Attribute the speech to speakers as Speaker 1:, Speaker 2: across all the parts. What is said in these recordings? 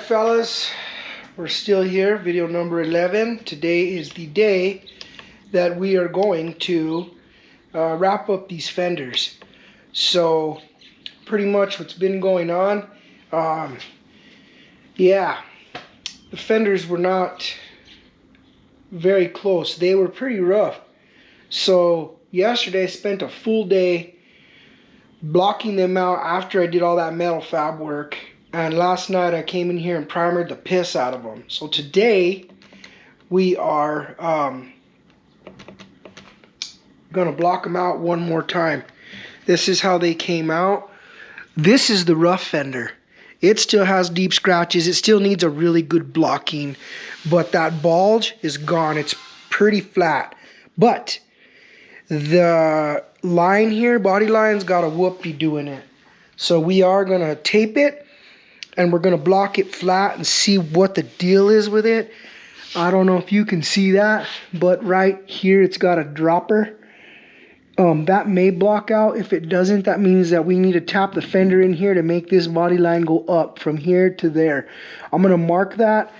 Speaker 1: fellas, we're still here, video number 11. Today is the day that we are going to wrap up these fenders. So pretty much what's been going on, yeah, the fenders were not very close. They were pretty rough. So yesterday I spent a full day blocking them out after I did all that metal fab work. And last night I came in here and primered the piss out of them. So today we are gonna block them out one more time. This is how they came out. This is the rough fender. It still has deep scratches. It still needs a really good blocking, but that bulge is gone. It's pretty flat. But the line here, body line's got a whoopty-doo in it. So we are gonna tape it and we're gonna block it flat and see what the deal is with it. I don't know if you can see that, but right here it's got a dropper. That may block out. If it doesn't, that means that we need to tap the fender in here to make this body line go up from here to there. I'm gonna mark that.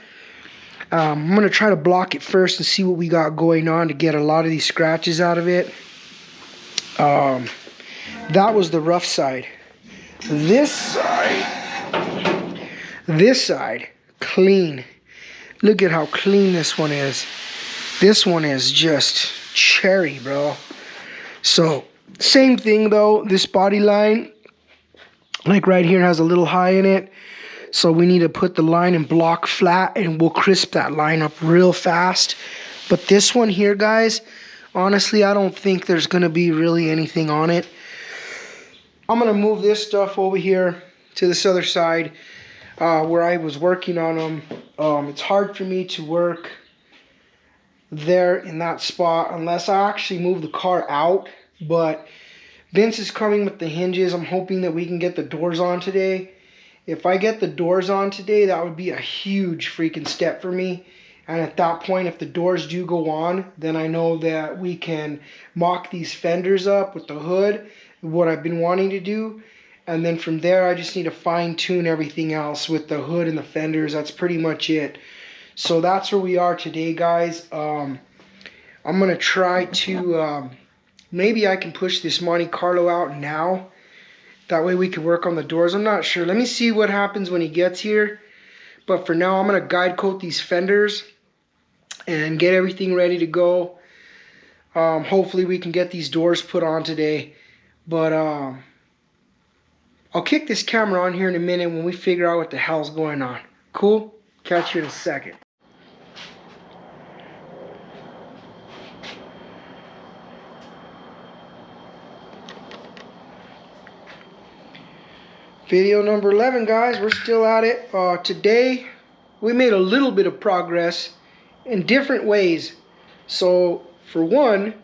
Speaker 1: I'm gonna try to block it first and see what we got going on to get a lot of these scratches out of it. That was the rough side. This side, clean. Look at how clean this one is. This one is just cherry, bro. So, same thing though, this body line, like right here, has a little high in it. So we need to put the line and block flat and we'll crisp that line up real fast. But this one here, guys, honestly, I don't think there's gonna be really anything on it. I'm gonna move this stuff over here to this other side where I was working on them. It's hard for me to work there in that spot unless I actually move the car out. But Vince is coming with the hinges. I'm hoping that we can get the doors on today. If I get the doors on today, that would be a huge freaking step for me. And at that point, if the doors do go on, then I know that we can mock these fenders up with the hood, what I've been wanting to do. And then from there, I just need to fine tune everything else with the hood and the fenders. That's pretty much it. So that's where we are today, guys. I'm going to try to, maybe I can push this Monte Carlo out now. That way we can work on the doors. I'm not sure. Let me see what happens when he gets here. But for now, I'm going to guide coat these fenders and get everything ready to go. Hopefully we can get these doors put on today. But I'll kick this camera on here in a minute when we figure out what the hell's going on. Cool? Catch you in a second. Video number 11, guys. We're still at it. Today, we made a little bit of progress in different ways. So, for one,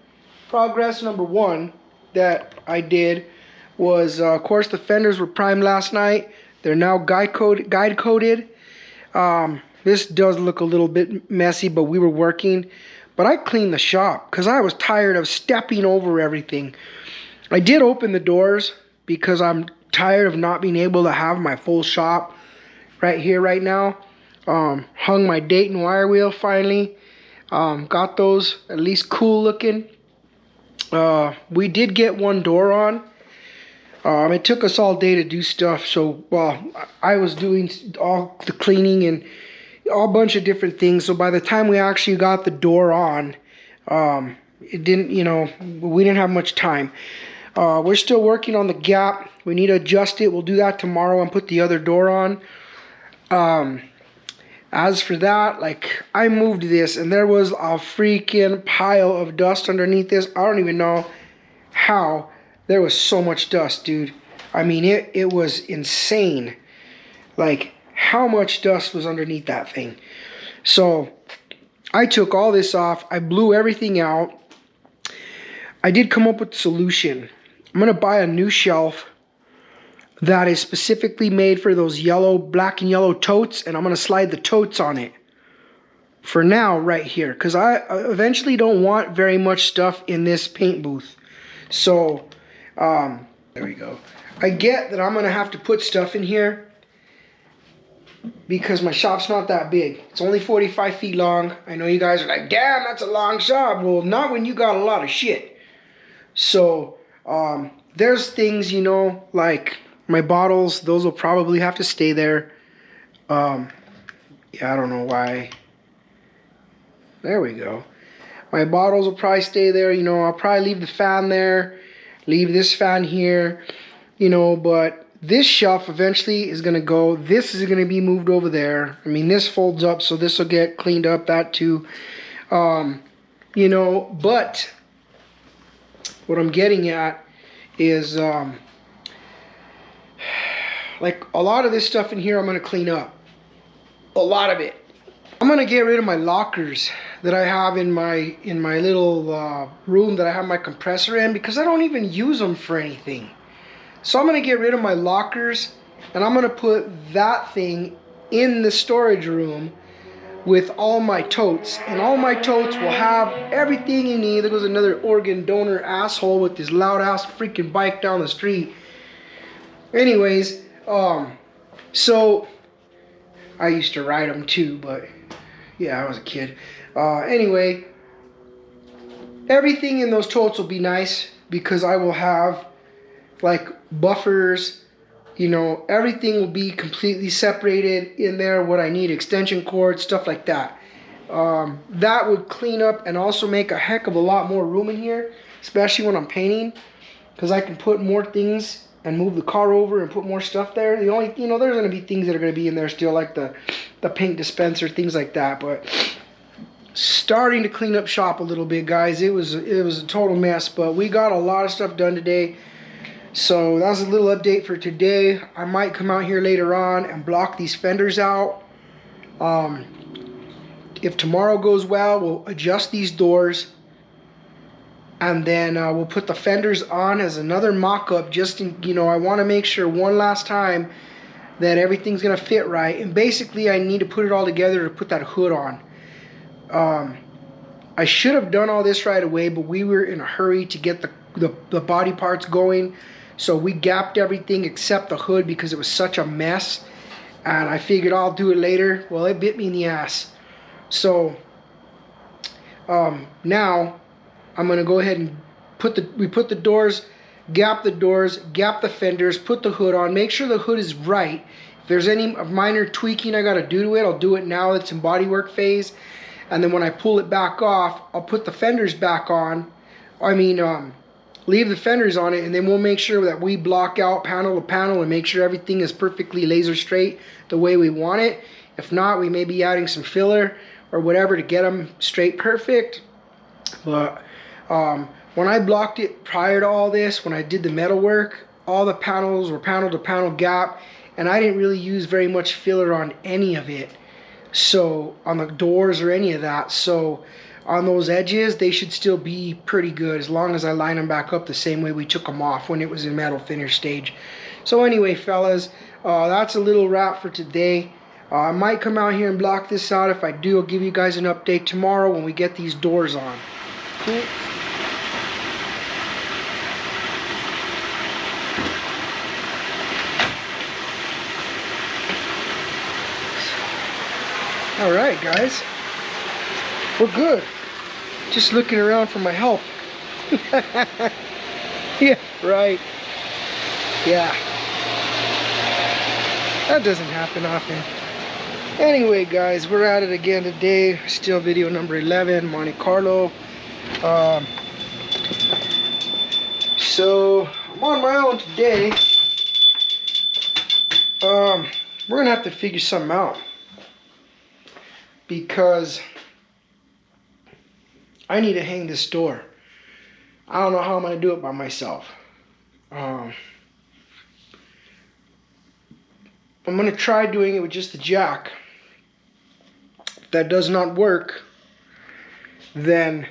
Speaker 1: progress number one that I did was, of course, the fenders were primed last night. They're now guide coated. This does look a little bit messy, but we were working. But I cleaned the shop because I was tired of stepping over everything. I did open the doors because I'm tired of not being able to have my full shop right here right now. Hung my Dayton wire wheel finally. Got those at least cool looking. We did get one door on. It took us all day to do stuff, so I was doing all the cleaning and a bunch of different things. So by the time we actually got the door on, it didn't, we didn't have much time. We're still working on the gap. We need to adjust it. We'll do that tomorrow and put the other door on. As for that, like, I moved this and there was a freaking pile of dust underneath this. I don't even know how. There was so much dust, dude. I mean, it was insane. Like, how much dust was underneath that thing. So, I took all this off. I blew everything out. I did come up with a solution. I'm going to buy a new shelf that is specifically made for those black and yellow totes, and I'm going to slide the totes on it. For now, right here. Because I eventually don't want very much stuff in this paint booth. So, there we go. I get that I'm going to have to put stuff in here. because my shop's not that big. It's only 45 feet long. I know you guys are like, damn, that's a long shop. Well, not when you got a lot of shit. So there's things, you know, like my bottles, those will probably have to stay there. Yeah, I don't know why. There we go. My bottles will probably stay there. You know, I'll probably leave the fan there, leave this fan here, you know, but this shelf eventually is going to go. This is going to be moved over there. I mean, this folds up, so this will get cleaned up, that too. You know, but what I'm getting at is, like, a lot of this stuff in here I'm going to clean up. A lot of it. I'm going to get rid of my lockers that I have in my little room that I have my compressor in, because I don't even use them for anything. So I'm going to get rid of my lockers, and I'm going to put that thing in the storage room with all my totes. And all my totes will have everything you need. There goes another organ donor asshole with this loud ass freaking bike down the street. Anyways, so I used to ride them too, but yeah, I was a kid. Anyway, everything in those totes will be nice, because I will have like buffers, you know, everything will be completely separated in there, what I need, extension cords, stuff like that. That would clean up and also make a heck of a lot more room in here, especially when I'm painting, because I can put more things and move the car over and put more stuff there. The only, you know, there's going to be things that are going to be in there still, like the paint dispenser, things like that, but starting to clean up shop a little bit, guys. It was a total mess, but we got a lot of stuff done today. So that was a little update for today. I might come out here later on and block these fenders out. If tomorrow goes well, we'll adjust these doors, and then we'll put the fenders on as another mock-up. Just in, you know, I want to make sure one last time that everything's gonna fit right. And basically, I need to put it all together to put that hood on. I should have done all this right away, but we were in a hurry to get the body parts going. So we gapped everything except the hood because it was such a mess. And I figured I'll do it later. Well, it bit me in the ass. So now I'm going to go ahead and put the doors, gap the fenders, put the hood on, make sure the hood is right. If there's any minor tweaking I got to do to it, I'll do it now. It's in bodywork phase. And then when I pull it back off, I'll put the fenders back on. I mean, leave the fenders on it, and then we'll make sure that we block out panel to panel and make sure everything is perfectly laser straight the way we want it. If not, we may be adding some filler or whatever to get them straight perfect. But when I blocked it prior to all this, when I did the metal work, all the panels were panel to panel gap, and I didn't really use very much filler on any of it. So on the doors or any of that. So on those edges, they should still be pretty good as long as I line them back up the same way we took them off when it was in metal finish stage. So anyway, fellas, that's a little wrap for today. I might come out here and block this out. If I do, I'll give you guys an update tomorrow when we get these doors on. Cool. All right, guys, we're good. Just looking around for my help. Yeah, right. Yeah. That doesn't happen often. Anyway, guys, we're at it again today. Still video number 11, Monte Carlo. So I'm on my own today. We're gonna have to figure something out, because I need to hang this door. I don't know how I'm going to do it by myself. I'm going to try doing it with just the jack. If that does not work, then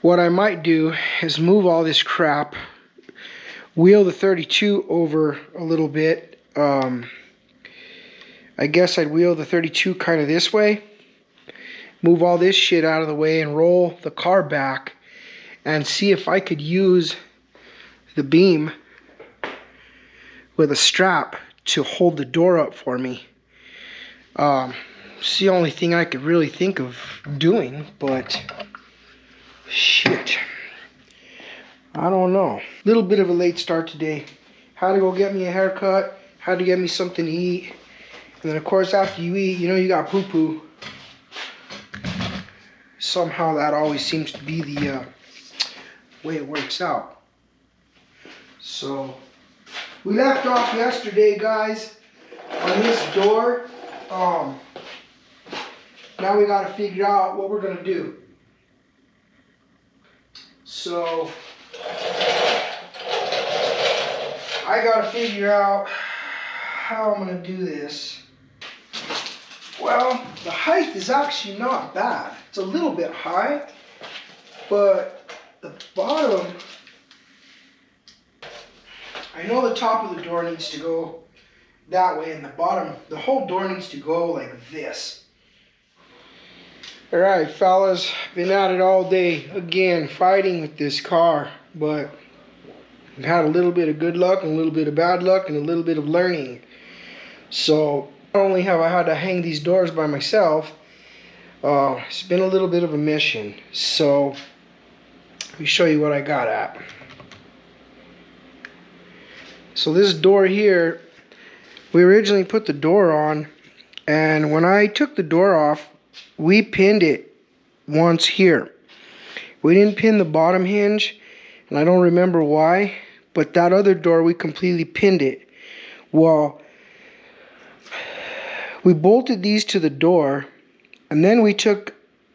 Speaker 1: what I might do is move all this crap, wheel the 32 over a little bit. I guess I'd wheel the 32 kind of this way, move all this shit out of the way, and roll the car back and see if I could use the beam with a strap to hold the door up for me. It's the only thing I could really think of doing, but shit, I don't know. Little bit of a late start today. Had to go get me a haircut, had to get me something to eat, and then of course after you eat, you know you got poo-poo. Somehow that always seems to be the way it works out. So we left off yesterday, guys, on this door. Now we got to figure out what we're going to do. So I got to figure out how I'm going to do this. Well, the height is actually not bad. It's a little bit high, but the bottom, I know the top of the door needs to go that way, and the bottom, the whole door needs to go like this. Alright, fellas, been at it all day again, fighting with this car, but I've had a little bit of good luck and a little bit of bad luck and a little bit of learning. So not only have I had to hang these doors by myself, it's been a little bit of a mission. So let me show you what I got at. So this door here, we originally put the door on, and when I took the door off, we pinned it once here. We didn't pin the bottom hinge, and I don't remember why, but that other door we completely pinned it. Well, we bolted these to the door, and then we took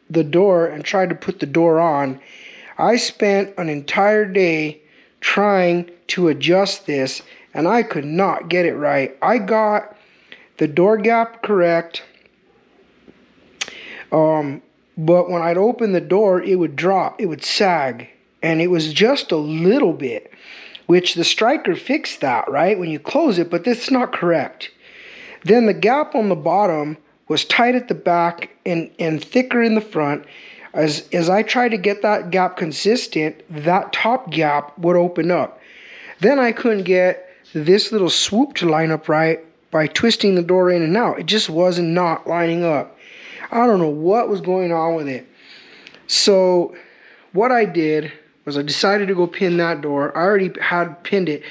Speaker 1: the door and tried to put the door on. I spent an entire day trying to adjust this, and I could not get it right. I got the door gap correct, but when I'd open the door, it would drop, it would sag, and it was just a little bit, which the striker fixed that, right, when you close it, but that's not correct. Then the gap on the bottom was tight at the back and thicker in the front. As I tried to get that gap consistent, that top gap would open up. Then I couldn't get this little swoop to line up right by twisting the door in and out. It just wasn't not lining up. I don't know what was going on with it. So what I did was I decided to go pin that door. I already had pinned it.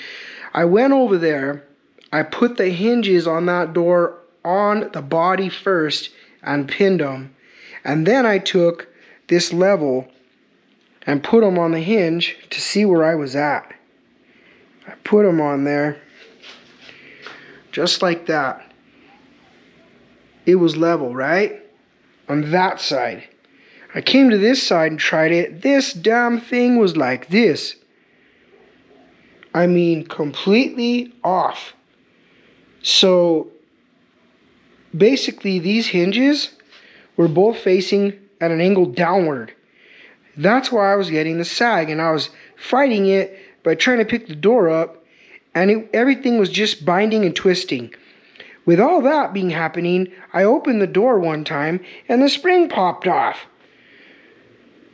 Speaker 1: I went over there. I put the hinges on that door on the body first and pinned them. And then I took this level and put them on the hinge to see where I was at. I put them on there just like that. It was level, right? On that side. I came to this side and tried it. This damn thing was like this. I mean, completely off. So basically these hinges were both facing at an angle downward. That's why I was getting the sag, and I was fighting it by trying to pick the door up, and everything was just binding and twisting. With all that being happening, I opened the door one time and the spring popped off.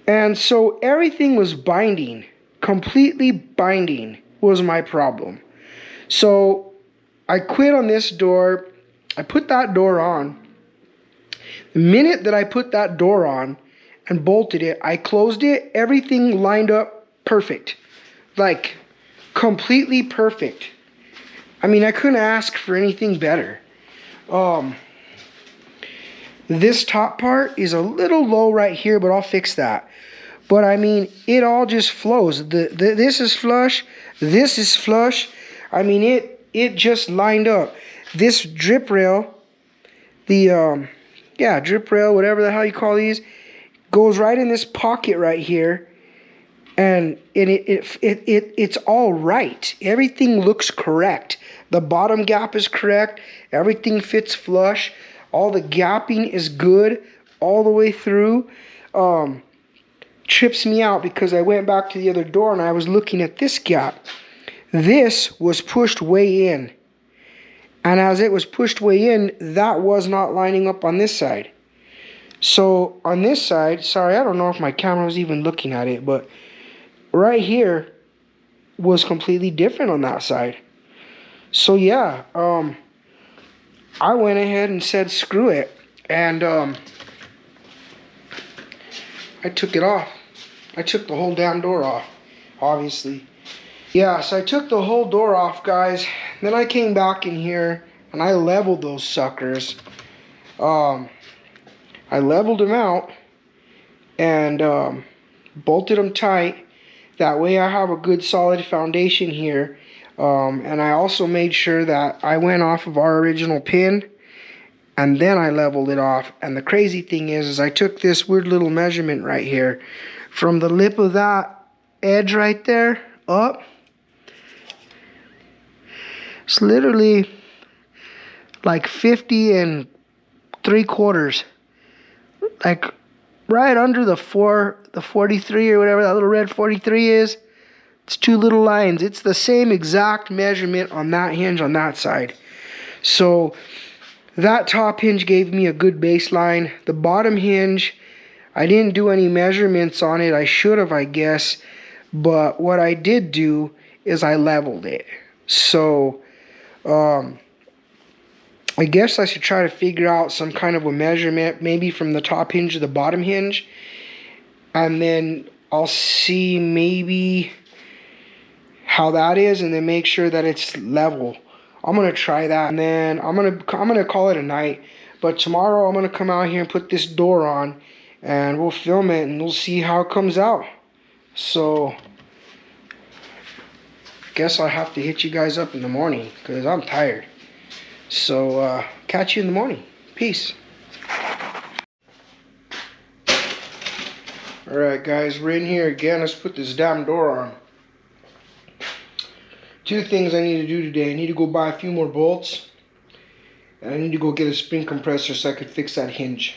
Speaker 1: And so everything was binding, completely binding was my problem. So I quit on this door. I put that door on. The minute that I put that door on and bolted it, I closed it, everything lined up perfect. Like, completely perfect. I mean, I couldn't ask for anything better. This top part is a little low right here, but I'll fix that. But I mean, it all just flows. This is flush. This is flush. I mean, it just lined up. This drip rail, drip rail, whatever the hell you call these, goes right in this pocket right here, and it's all right. Everything looks correct. The bottom gap is correct. Everything fits flush. All the gapping is good all the way through. Trips me out because I went back to the other door and I was looking at this gap. This was pushed way in. And as it was pushed way in, that was not lining up on this side. So on this side, sorry, I don't know if my camera was even looking at it, but right here was completely different on that side. So yeah, I went ahead and said screw it, and I took it off. I took the whole damn door off, obviously. Yeah, so I took the whole door off, guys. Then I came back in here and I leveled those suckers. I leveled them out and bolted them tight. That way I have a good solid foundation here. And I also made sure that I went off of our original pin and then I leveled it off. And the crazy thing is I took this weird little measurement right here from the lip of that edge right there up. It's literally like 50 3/4, like right under the 43 or whatever that little red 43 is. It's 2 little lines. It's the same exact measurement on that hinge on that side. So that top hinge gave me a good baseline. The bottom hinge, I didn't do any measurements on it. I should have, I guess. But what I did do is I leveled it. So I guess I should try to figure out some kind of a measurement, maybe from the top hinge to the bottom hinge. And then I'll see maybe how that is, and then make sure that it's level. I'm gonna try that, and then I'm gonna call it a night. But tomorrow I'm gonna come out here and put this door on, and we'll film it, and we'll see how it comes out. So guess I'll have to hit you guys up in the morning because I'm tired. So catch you in the morning. Peace. Alright guys, we're in here again. Let's put this damn door on. 2 things I need to do today. I need to go buy a few more bolts, and I need to go get a spring compressor so I could fix that hinge.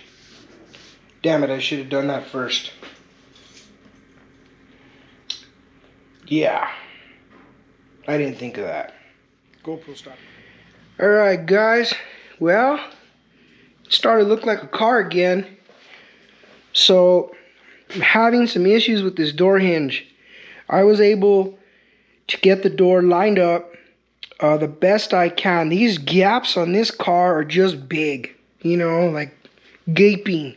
Speaker 1: Damn it, I should have done that first. Yeah, I didn't think of that. GoPro stop. Alright guys, well, it started to look like a car again. So I'm having some issues with this door hinge. I was able to get the door lined up the best I can. These gaps on this car are just big, you know, like gaping.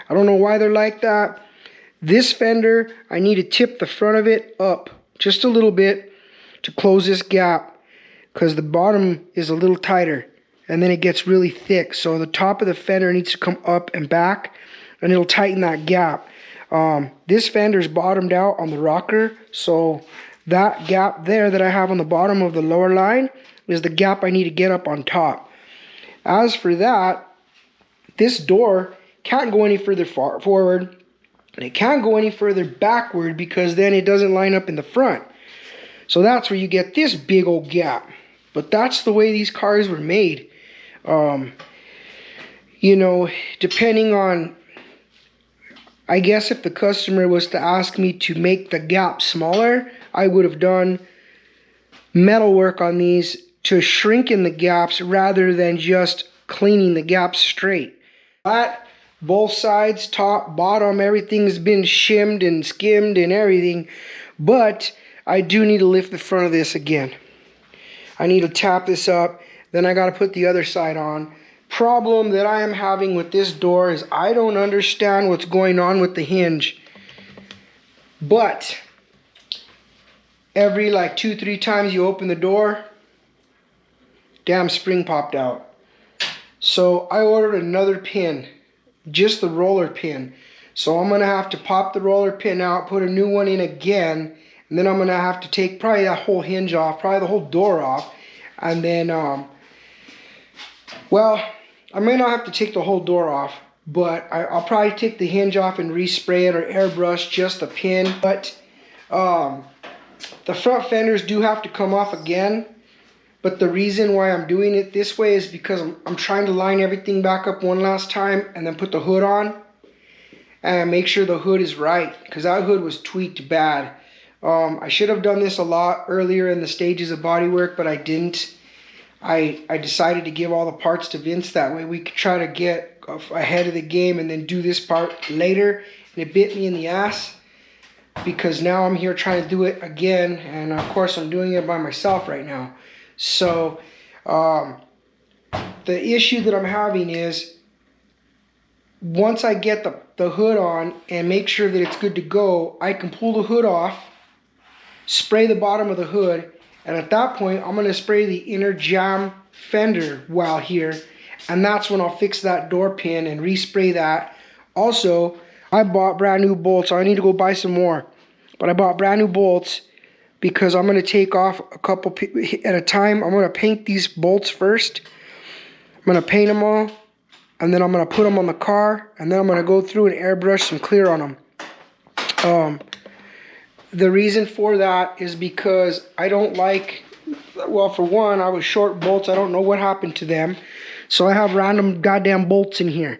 Speaker 1: I don't know why they're like that. This fender, I need to tip the front of it up just a little bit to close this gap, because the bottom is a little tighter and then it gets really thick. So the top of the fender needs to come up and back, and it'll tighten that gap. This fender's bottomed out on the rocker, so that gap there that I have on the bottom of the lower line is the gap I need to get up on top. As for that, this door can't go any further forward, and it can't go any further backward, because then it doesn't line up in the front. So that's where you get this big old gap. But that's the way these cars were made. You know, depending on, I guess if the customer was to ask me to make the gap smaller, I would have done metal work on these to shrink in the gaps rather than just cleaning the gaps straight. But both sides, top, bottom, everything's been shimmed and skimmed and everything. But I do need to lift the front of this again. I need to tap this up. Then I got to put the other side on. Problem that I am having with this door is I don't understand what's going on with the hinge. But every like 2-3 times you open the door, damn spring popped out. So I ordered another pin, just the roller pin. So I'm going to have to pop the roller pin out, put a new one in again, and then I'm going to have to take probably that whole hinge off, probably the whole door off. And then, well, I may not have to take the whole door off, but I'll probably take the hinge off and respray it or airbrush just the pin. But the front fenders do have to come off again. But the reason why I'm doing it this way is because I'm trying to line everything back up one last time and then put the hood on and make sure the hood is right, because that hood was tweaked bad. I should have done this a lot earlier in the stages of bodywork, but I didn't. I decided to give all the parts to Vince. That way we could try to get ahead of the game and then do this part later. And it bit me in the ass, because now I'm here trying to do it again. And of course I'm doing it by myself right now. So the issue that I'm having is once I get the hood on and make sure that it's good to go, I can pull the hood off, spray the bottom of the hood, and at that point I'm going to spray the inner jam fender while here, and that's when I'll fix that door pin and respray that. Also, I bought brand new bolts. I need to go buy some more, but I bought brand new bolts because I'm going to take off a couple at a time. I'm going to paint these bolts first. I'm going to paint them all, and then I'm going to put them on the car, and then I'm going to go through and airbrush some clear on them. The reason for that is because I don't like, well, for one, I was short bolts. I don't know what happened to them. So I have random goddamn bolts in here.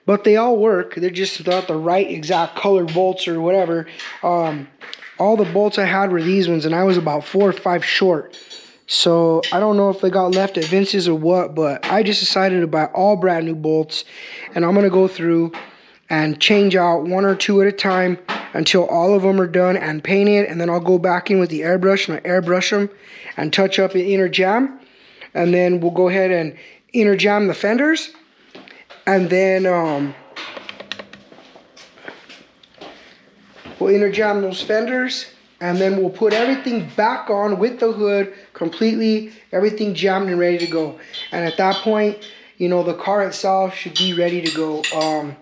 Speaker 1: But they all work. They're just not the right exact color bolts or whatever. All the bolts I had were these ones, and I was about 4 or 5 short. So I don't know if they got left at Vince's or what, but I just decided to buy all brand new bolts. And I'm going to go through and change out 1 or 2 at a time until all of them are done and paint it, and then I'll go back in with the airbrush and I airbrush them and touch up the inner jam, and then we'll go ahead and inner jam the fenders, and then we'll inner jam those fenders, and then we'll put everything back on with the hood completely, everything jammed and ready to go. And at that point, you know, the car itself should be ready to go.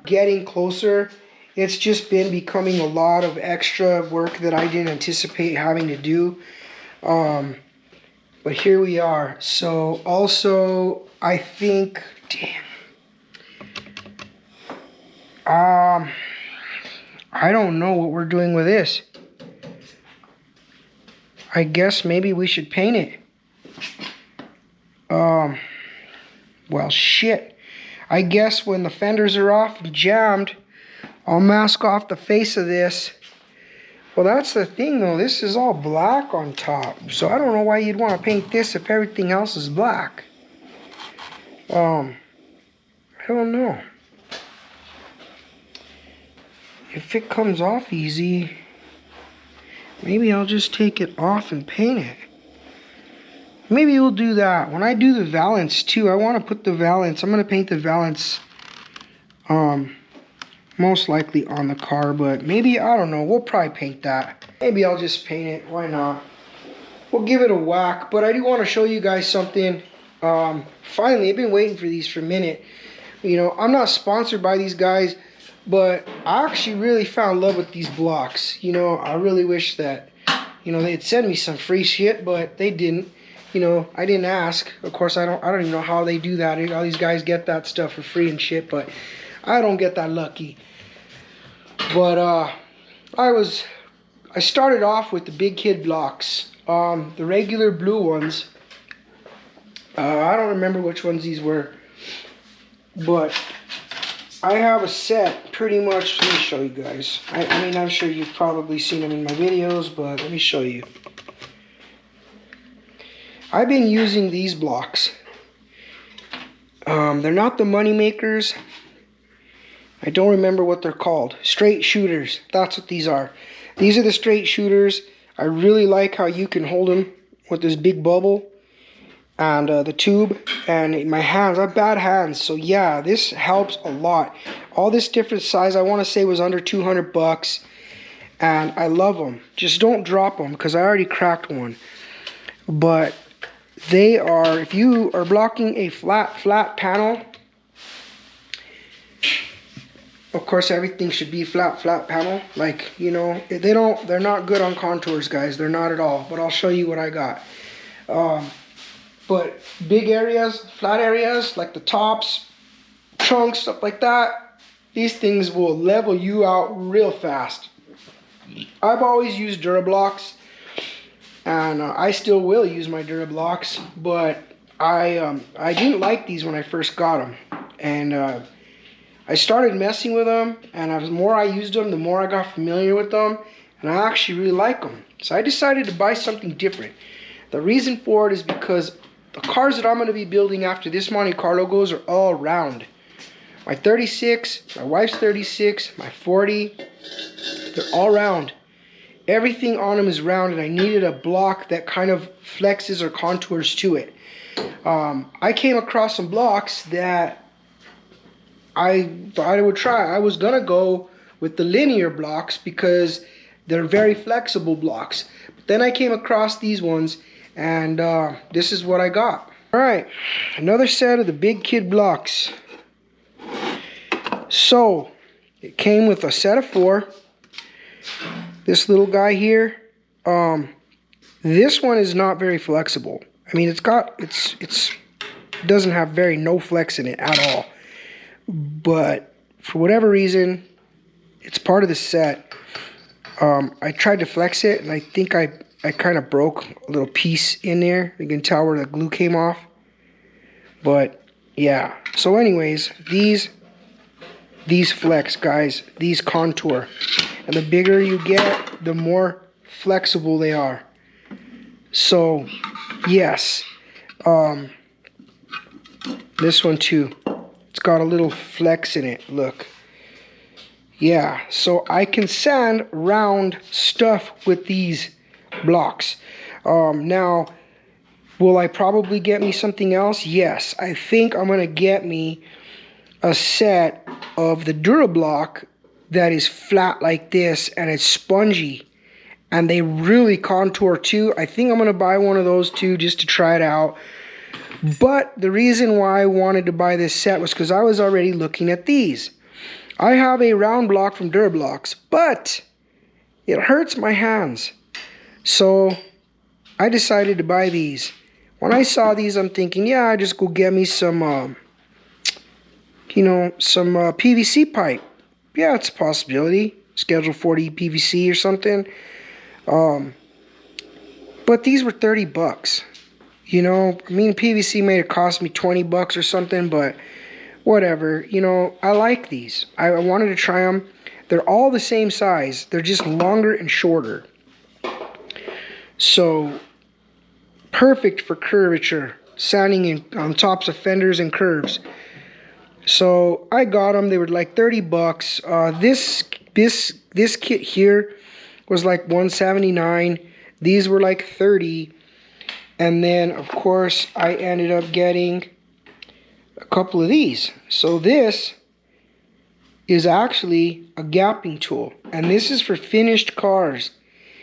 Speaker 1: Getting closer, it's just been becoming a lot of extra work that I didn't anticipate having to do. But here we are. So also, I think, damn. I don't know what we're doing with this. I guess maybe we should paint it. Well, shit. I guess when the fenders are off and jammed, I'll mask off the face of this. Well, that's the thing, though. This is all black on top. So I don't know why you'd want to paint this if everything else is black. I don't know. If it comes off easy, maybe I'll just take it off and paint it. Maybe we'll do that. When I do the valance too, I want to put the valance. I'm going to paint the valance most likely on the car, but maybe, I don't know, we'll probably paint that. Maybe I'll just paint it. Why not? We'll give it a whack. But I do want to show you guys something. Finally, I've been waiting for these for a minute. You know, I'm not sponsored by these guys, but I actually really found love with these blocks. You know, I really wish that, you know, they'd send me some free shit, but they didn't. You know, I didn't ask. Of course, I don't even know how they do that. All these guys get that stuff for free and shit, but I don't get that lucky. But I started off with the big kid blocks, the regular blue ones. I don't remember which ones these were, but I have a set pretty much. Let me show you guys. I mean, I'm sure you've probably seen them in my videos, but let me show you. I've been using these blocks. They're not the money makers. I don't remember what they're called. Straight shooters. That's what these are. These are the straight shooters. I really like how you can hold them with this big bubble and the tube. And in my hands, I have bad hands. So yeah, this helps a lot. All this different size, I want to say, was under 200 bucks. And I love them. Just don't drop them because I already cracked one. But they are, if you are blocking a flat panel, of course everything should be flat panel. Like, you know, they're not good on contours, guys. They're not at all. But I'll show you what I got. But big areas, flat areas, like the tops, trunks, stuff like that, these things will level you out real fast. I've always used Durablocks. And I still will use my Durablocks, but I didn't like these when I first got them. And I started messing with them, and the more I used them, the more I got familiar with them, and I actually really like them. So I decided to buy something different. The reason for it is because the cars that I'm going to be building after this Monte Carlo goes are all round. My 36, my wife's 36, my 40, they're all round. everything on them is round, and I needed a block that kind of flexes or contours to it. I came across some blocks that I thought I would try. I was gonna go with the linear blocks because they're very flexible blocks. But then I came across these ones, and this is what I got. Alright, another set of the Big Kid blocks. So, it came with a set of 4. This little guy here, this one is not very flexible. I mean, it doesn't have no flex in it at all. But for whatever reason, it's part of the set. I tried to flex it, and I think I kind of broke a little piece in there. You can tell where the glue came off. But yeah. So anyways, these flex, guys. These contour. And the bigger you get, the more flexible they are. So yes. This one too. It's got a little flex in it. Look. Yeah, so I can sand round stuff with these blocks. Now, will I probably get me something else? Yes, I think I'm going to get me a set of the Durablock that is flat like this, and it's spongy. And they really contour too. I think I'm going to buy one of those too just to try it out. But the reason why I wanted to buy this set was because I was already looking at these. I have a round block from Durablocks, but it hurts my hands. So I decided to buy these. When I saw these, I'm thinking, yeah, I just go get me some, some PVC pipe. Yeah, it's a possibility. Schedule 40 PVC or something. But these were $30. You know, I mean, PVC may have cost me $20 or something, but whatever, you know, I like these. I wanted to try them. They're all the same size. They're just longer and shorter. So, perfect for curvature, sanding on tops of fenders and curves. So, I got them. They were like $30. This kit here was like $179. These were like $30. And then, of course, I ended up getting a couple of these. So this is actually a gapping tool, and this is for finished cars.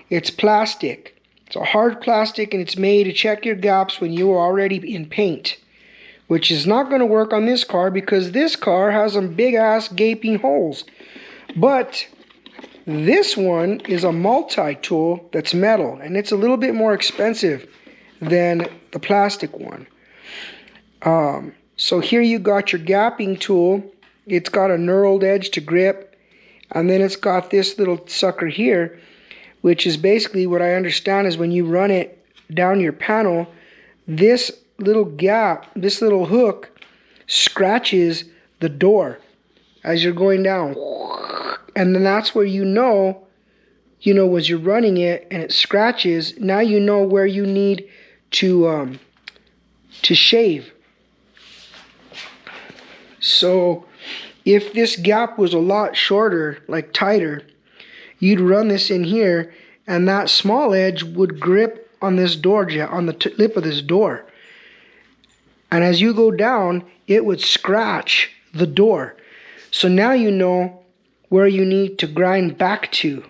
Speaker 1: It's plastic. It's a hard plastic, and it's made to check your gaps when you are already in paint, which is not going to work on this car because this car has some big ass gaping holes. But this one is a multi-tool that's metal, and it's a little bit more expensive than the plastic one. So here you got your gapping tool. It's got a knurled edge to grip. And then it's got this little sucker here, which is basically what I understand is when you run it down your panel, this little gap, this little hook scratches the door as you're going down. And then that's where you know, as you're running it and it scratches, now you know where you need to shave. So if this gap was a lot shorter, like tighter, you'd run this in here and that small edge would grip on this door, on the lip of this door. And as you go down, it would scratch the door. So now you know where you need to grind back to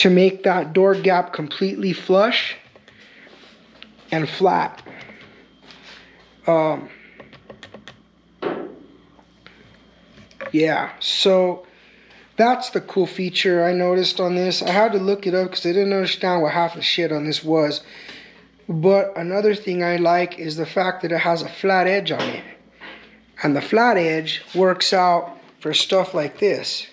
Speaker 1: make that door gap completely flush and flat. Yeah, so that's the cool feature I noticed on this. I had to look it up because I didn't understand what half the shit on this was. But another thing I like is the fact that it has a flat edge on it. And the flat edge works out for stuff like this.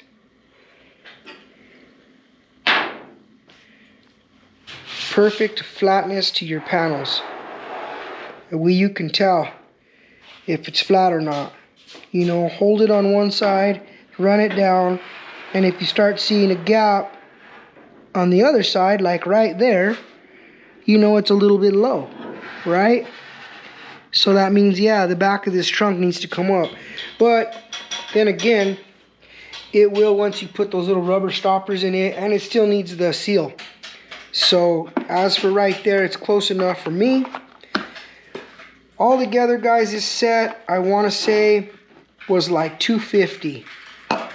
Speaker 1: Perfect flatness to your panels. The way you can tell if it's flat or not. Hold it on one side, run it down, and if you start seeing a gap on the other side, like right there, it's a little bit low, right? So that means, yeah, the back of this trunk needs to come up. But then again, it will once you put those little rubber stoppers in it, and it still needs the seal. So as for right there, it's close enough for me. All together, guys, this set, I want to say, was like $250 or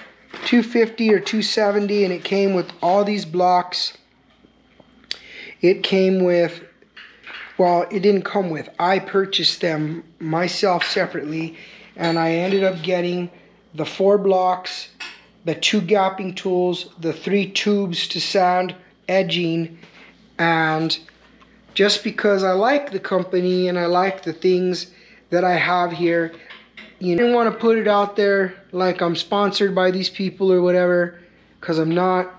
Speaker 1: $270, and it came with all these blocks. It came with, well, it didn't come with, I purchased them myself separately, and I ended up getting the 4 blocks, the 2 gapping tools, the 3 tubes to sand edging, and just because I like the company and I like the things that I have here, you know, I didn't want to put it out there like I'm sponsored by these people or whatever, because I'm not.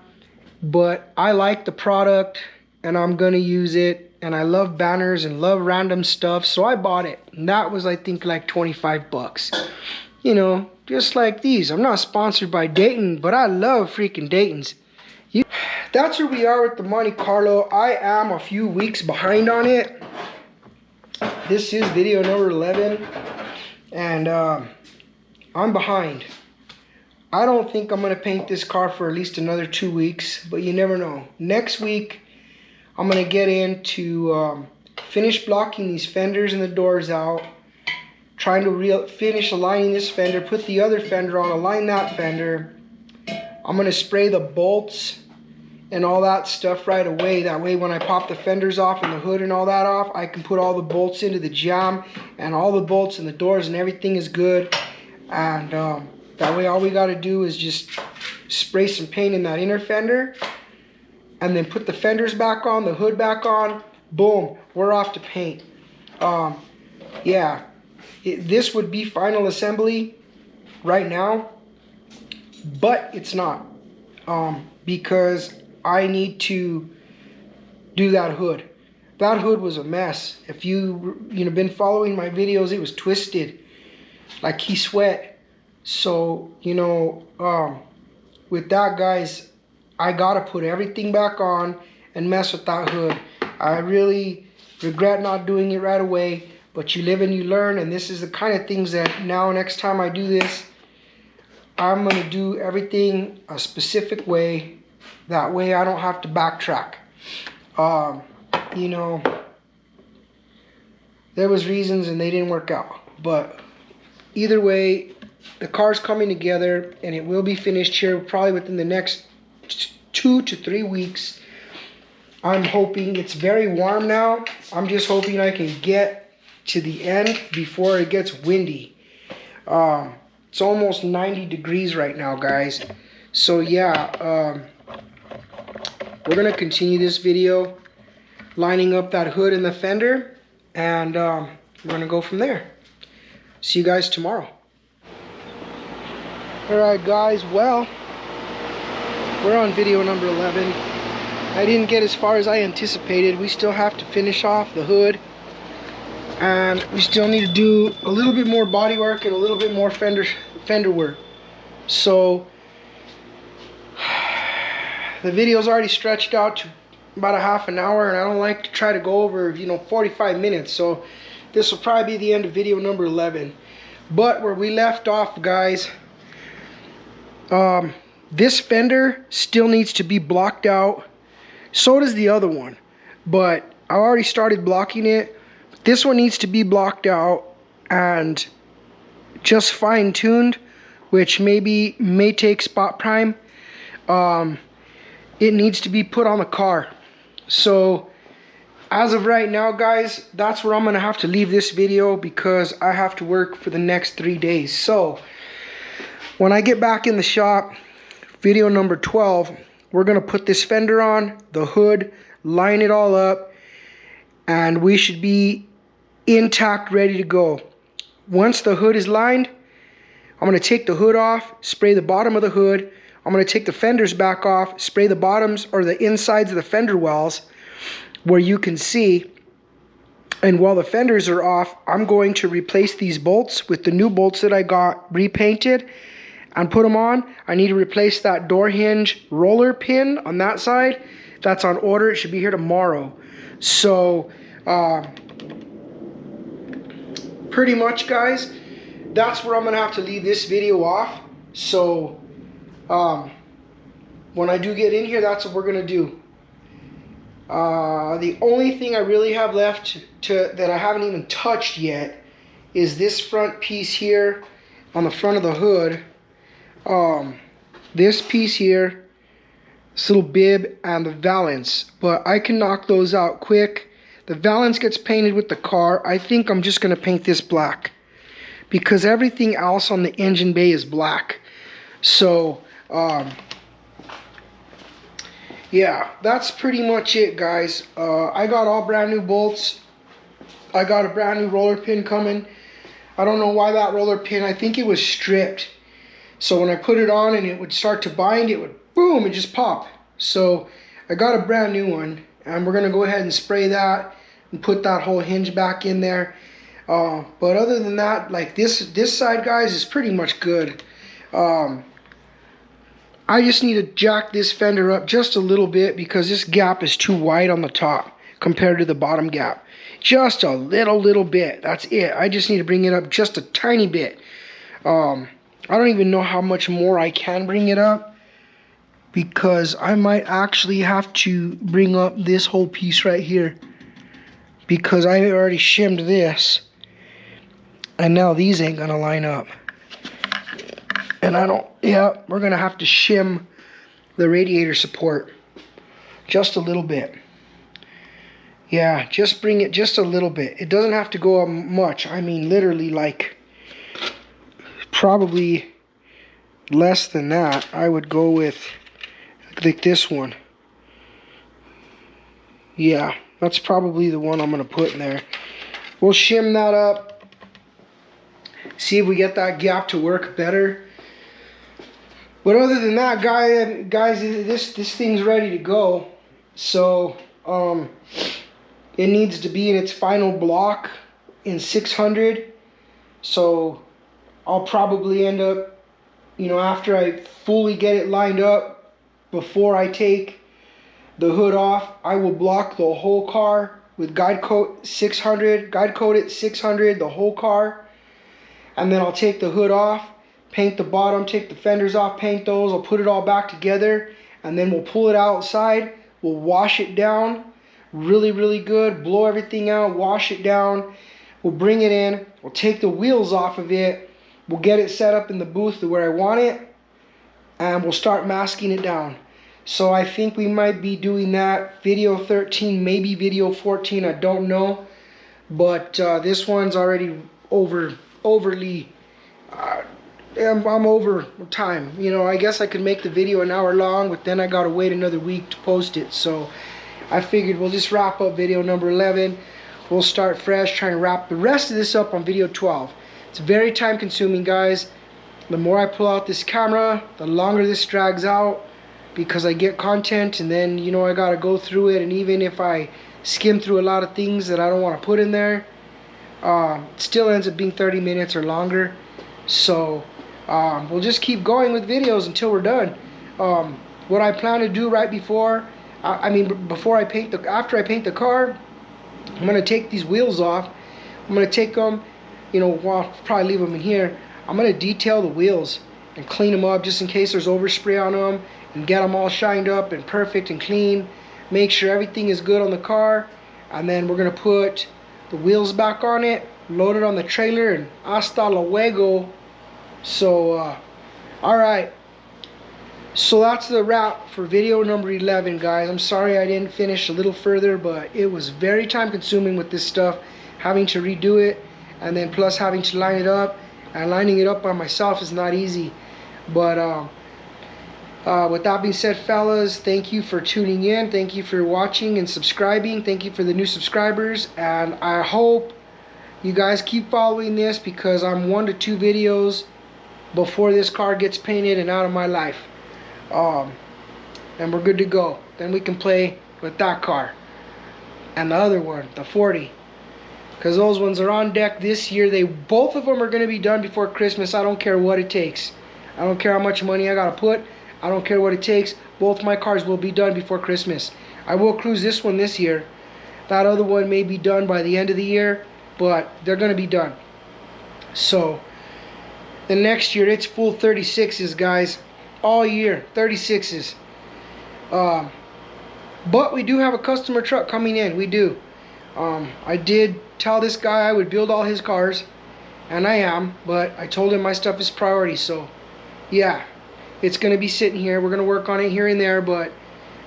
Speaker 1: But I like the product and I'm gonna use it, and I love banners and love random stuff, so I bought it. And that was, I think, like 25 bucks. You know, just like these. I'm not sponsored by Dayton, but I love freaking Dayton's. That's where we are with the Monte Carlo. I am a few weeks behind on it. This is video number 11, and I'm behind. I don't think I'm going to paint this car for at least another 2 weeks, but you never know. Next week, I'm going to get into finish blocking these fenders and the doors out, trying to finish aligning this fender, put the other fender on, align that fender. I'm going to spray the bolts and all that stuff right away. That way when I pop the fenders off and the hood and all that off, I can put all the bolts into the jam, and all the bolts and the doors and everything is good. And that way all we got to do is just spray some paint in that inner fender, and then put the fenders back on, the hood back on. Boom, we're off to paint. Yeah, this would be final assembly right now, but it's not, because I need to do that hood. That hood was a mess. If you been following my videos, it was twisted like he sweat. So with that, guys, I gotta put everything back on and mess with that hood. I really regret not doing it right away, but you live and you learn, and this is the kind of things that now next time I do this, I'm gonna do everything a specific way. That way I don't have to backtrack. There was reasons and they didn't work out. But either way, the car's coming together and it will be finished here probably within the next 2 to 3 weeks. I'm hoping. It's very warm now. I'm just hoping I can get to the end before it gets windy. It's almost 90 degrees right now, guys. So yeah, we're going to continue this video lining up that hood and the fender, and we're going to go from there. See you guys tomorrow. Alright guys, well, we're on video number 11. I didn't get as far as I anticipated. We still have to finish off the hood, and we still need to do a little bit more body work and a little bit more fender work. So the video's already stretched out to about a half an hour, and I don't like to try to go over 45 minutes, so this will probably be the end of video number 11. But where we left off, guys, this fender still needs to be blocked out. So does the other one, but I already started blocking it. This one needs to be blocked out and just fine-tuned, which may take spot prime. It needs to be put on the car. So as of right now, guys, that's where I'm gonna have to leave this video, because I have to work for the next 3 days. So when I get back in the shop, video number 12, we're gonna put this fender on, the hood, line it all up, and we should be intact, ready to go. Once the hood is lined, I'm gonna take the hood off, spray the bottom of the hood. I'm going to take the fenders back off, spray the bottoms or the insides of the fender wells where you can see. And while the fenders are off, I'm going to replace these bolts with the new bolts that I got repainted and put them on. I need to replace that door hinge roller pin on that side. That's on order. It should be here tomorrow. So pretty much, guys, that's where I'm going to have to leave this video off. So When I do get in here, that's what we're gonna do. The only thing I really have left that I haven't even touched yet is this front piece here on the front of the hood. This piece here, this little bib, and the valance. But I can knock those out quick. The valance gets painted with the car. I think I'm just gonna paint this black because everything else on the engine bay is black. So yeah, that's pretty much it, guys. I got all brand new bolts. I got a brand new roller pin coming. I don't know why that roller pin, I think it was stripped. So when I put it on and it would start to bind, it would boom, it just pop. So I got a brand new one, and we're gonna go ahead and spray that and put that whole hinge back in there. But other than that, like this side, guys, is pretty much good. I just need to jack this fender up just a little bit because this gap is too wide on the top compared to the bottom gap. Just a little bit. That's it. I just need to bring it up just a tiny bit. I don't even know how much more I can bring it up because I might actually have to bring up this whole piece right here because I already shimmed this and now these ain't gonna line up. And yeah, we're gonna have to shim the radiator support just a little bit. Yeah, just bring it just a little bit. It doesn't have to go up much. I mean, literally like probably less than that. I would go with like this one. Yeah, that's probably the one I'm gonna put in there. We'll shim that up. See if we get that gap to work better. But other than that, guys, this thing's ready to go. So it needs to be in its final block in 600. So I'll probably end up, you know, after I fully get it lined up, before I take the hood off, I will block the whole car with guide coat 600, guide coat it 600, the whole car, and then I'll take the hood off, paint the bottom, take the fenders off, paint those. I'll put it all back together, and then we'll pull it outside. We'll wash it down really good, blow everything out, wash it down. We'll bring it in. We'll take the wheels off of it. We'll get it set up in the booth to where I want it, and we'll start masking it down. So I think we might be doing that. Video 13, maybe video 14, I don't know. But this one's already overly... I'm over time. You know, I guess I could make the video an hour long, but then I gotta wait another week to post it. So I figured we'll just wrap up video number 11. We'll start fresh, trying to wrap the rest of this up on video 12. It's very time consuming, guys. The more I pull out this camera, the longer this drags out because I get content and then, you know, I gotta go through it. And even if I skim through a lot of things that I don't want to put in there, it still ends up being 30 minutes or longer. So we'll just keep going with videos until we're done. What I plan to do right before, after I paint the car, I'm gonna take these wheels off. I'm gonna take them, you know, well, I'll probably leave them in here. I'm gonna detail the wheels and clean them up just in case there's overspray on them, and get them all shined up and perfect and clean. Make sure everything is good on the car, and then we're gonna put the wheels back on it, load it on the trailer, and hasta luego. So alright, so that's the wrap for video number 11, guys. I'm sorry I didn't finish a little further, but it was very time consuming with this stuff, having to redo it, and then plus having to line it up, and lining it up by myself is not easy. But with that being said, fellas, thank you for tuning in, thank you for watching and subscribing, thank you for the new subscribers, and I hope you guys keep following this because I'm 1 to 2 videos before this car gets painted and out of my life. And we're good to go. Then we can play with that car and the other one, the 40, because those ones are on deck this year. Both of them are going to be done before Christmas. I don't care what it takes. I don't care how much money I gotta put. I don't care what it takes. Both my cars will be done before Christmas. I will cruise this one this year. That other one may be done by the end of the year, but they're going to be done. So the next year it's full 36s, guys. all year, 36s. But we do have a customer truck coming in. We do. I did tell this guy I would build all his cars, and I am, but I told him my stuff is priority. So yeah, it's going to be sitting here. We're going to work on it here and there, but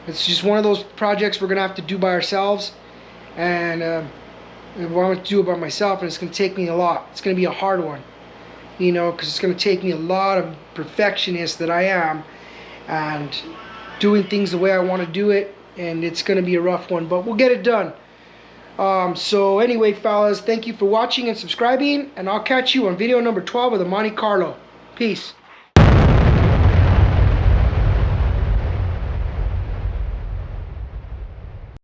Speaker 1: it's just one of those projects we're going to have to do by ourselves. And I'm going to do it by myself, and it's going to take me a lot. It's going to be a hard one, you know, because it's going to take me a lot of perfectionist that I am, and doing things the way I want to do it, and it's going to be a rough one, but we'll get it done. So anyway, fellas, thank you for watching and subscribing, and I'll catch you on video number 12 of the Monte Carlo. Peace.